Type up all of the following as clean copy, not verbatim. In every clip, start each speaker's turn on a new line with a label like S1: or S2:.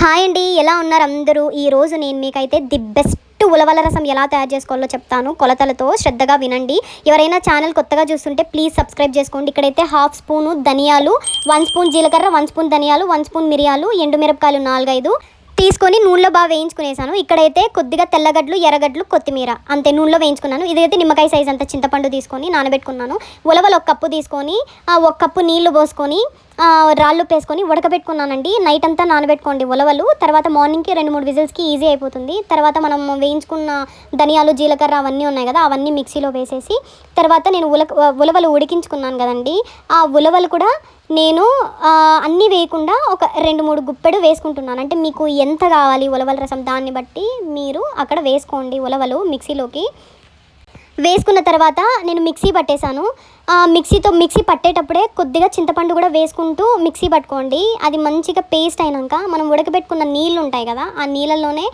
S1: Hi అండి, ఎలా ఉన్నారు అందరూ? ఈరోజు నేను మీకైతే ది బెస్ట్ ఉలవల రసం ఎలా తయారు చేసుకోవాలో చెప్తాను. కొలతలతో శ్రద్ధగా వినండి. ఎవరైనా ఛానల్ కొత్తగా చూస్తుంటే ప్లీజ్ సబ్స్క్రైబ్ చేసుకోండి. ఇక్కడైతే 1/2 స్పూను ధనియాలు, 1 స్పూన్ జీలకర్ర, 1 స్పూన్ ధనియాలు, 1 స్పూన్ మిరియాలు, ఎండుమిరపకాయలు 4-5 తీసుకొని నూనెలో బాగా వేయించుకునేసాను. ఇక్కడైతే కొద్దిగా తెల్లగడ్డలు, ఎర్రగడ్డలు, కొత్తిమీర అంతే నూనెలో వేయించుకున్నాను. ఇదైతే నిమ్మకాయ సైజ్ అంత చింతపండు తీసుకొని నానబెట్టుకున్నాను. ఉలవలు 1 కప్పు తీసుకొని 1 కప్పు నీళ్లు పోసుకొని రాళ్ళు వేసుకొని ఉడకబెట్టుకున్నానండి. నైట్ అంతా నానబెట్టుకోండి ఉలవలు. తర్వాత మార్నింగ్కి 2-3 విజిల్స్కి ఈజీ అయిపోతుంది. తర్వాత మనం వేయించుకున్న ధనియాలు, జీలకర్ర అవన్నీ ఉన్నాయి కదా, అవన్నీ మిక్సీలో వేసేసి తర్వాత నేను ఉలవలు ఉడికించుకున్నాను కదండి, ఆ ఉలవలు కూడా నేను అన్నీ వేయకుండా ఒక 2-3 గుప్పెడు వేసుకుంటున్నాను. అంటే మీకు ఎంత కావాలి ఉలవల రసం దాన్ని బట్టి మీరు అక్కడ వేసుకోండి. ఉలవలు మిక్సీలోకి వేసుకున్న తర్వాత నేను మిక్సీ పట్టేశాను. మిక్సీ పట్టేటప్పుడే కొద్దిగా చింతపండు కూడా వేసుకుంటూ మిక్సీ పట్టుకోండి. అది మంచిగా పేస్ట్ అయినాక మనం ఉడకబెట్టుకున్న నీళ్ళు ఉంటాయి కదా, ఆ నీళ్ళల్లోనే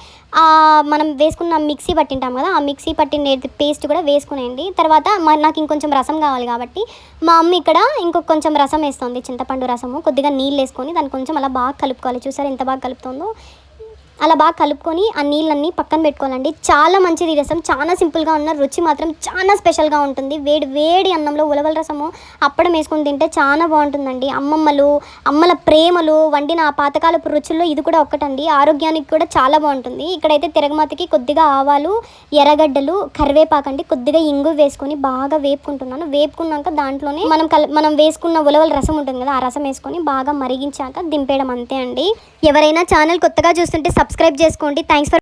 S1: మనం వేసుకున్న మిక్సీ పట్టింటాం కదా, ఆ మిక్సీ పట్టిన పేస్ట్ కూడా వేసుకునేయండి. తర్వాత నాకు ఇంకొంచెం రసం కావాలి కాబట్టి మా అమ్మ ఇక్కడ కొంచెం రసం వేస్తుంది, చింతపండు రసము. కొద్దిగా నీళ్ళు వేసుకొని దాన్ని కొంచెం అలా బాగా కలుపుకోవాలి. చూసారు ఎంత బాగా కలుపుతుందో? అలా బాగా కలుపుకొని ఆ నీళ్ళన్నీ పక్కన పెట్టుకోవాలండి. చాలా మంచిది రసం, చాలా సింపుల్గా ఉన్న రుచి మాత్రం చాలా స్పెషల్గా ఉంటుంది. వేడి వేడి అన్నంలో ఉలవల రసము అప్పడం వేసుకొని తింటే చాలా బాగుంటుందండి. అమ్మల ప్రేమలు వండిన ఆ పాతకాలపు రుచుల్లో ఇది కూడా ఒక్కటండి. ఆరోగ్యానికి కూడా చాలా బాగుంటుంది. ఇక్కడైతే తిరగమాతకి కొద్దిగా ఆవాలు, ఎర్రగడ్డలు, కరివేపాకండి, కొద్దిగా ఇంగు వేసుకొని బాగా వేపుకుంటున్నాను. వేపుకున్నాక దాంట్లోనే మనం వేసుకున్న ఉలవల రసం ఉంటుంది కదా, ఆ రసం వేసుకొని బాగా మరిగించాక దింపేయడం అంతే అండి. ఎవరైనా ఛానల్ కొత్తగా చూస్తుంటే సబ్స్క్రైబ్ చేసుకోండి. Thanks for